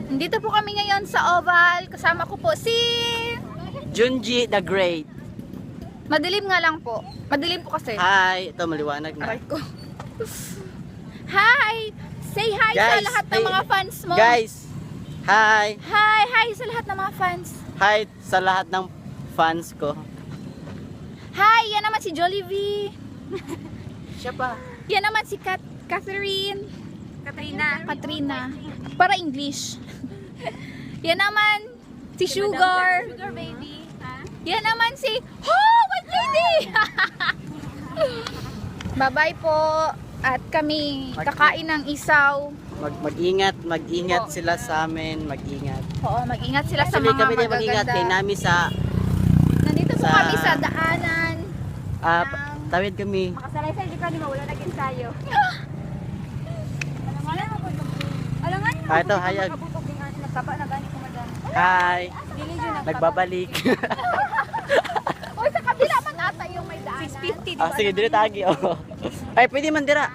Nandito po kami ngayon sa Oval. Kasama ko po si... Junji the Great. Madilim nga lang po. Madilim po kasi. Hi, ito maliwanag na. Aray ko. Hi! Say hi sa Guys, lahat ng hey, mga fans mo. Guys, hi. Hi! Hi sa lahat ng mga fans. Hi sa lahat ng fans ko. Hi! Yan naman si Jollibee. Siya pa. Yan naman si Catherine. Katrina. Para English. Yan naman si Sugar. Sugar baby. Ha? Yan naman si... Oh! White lady! Bye-bye po. At kami kakain ng isaw. Mag-ingat sila sa amin, mag-ingat. Oo, mag-ingat sila sa Sabi mga kami din mag-ingat kay magaganda. Nami sa Nandito po sa- kami sa daanan. tawid kami. Makasalaysay di ka ni mawala na ensayo. Alangan mo. Ito, hayag. Kabutok din nga nagkaba na gani ko madan. Hi. Dili jud Nagbabalik. Oy, sa kabila man ata yung may daanan. 650 di Ah, sige, dili tagi. Oh. Ay, pwede man dira.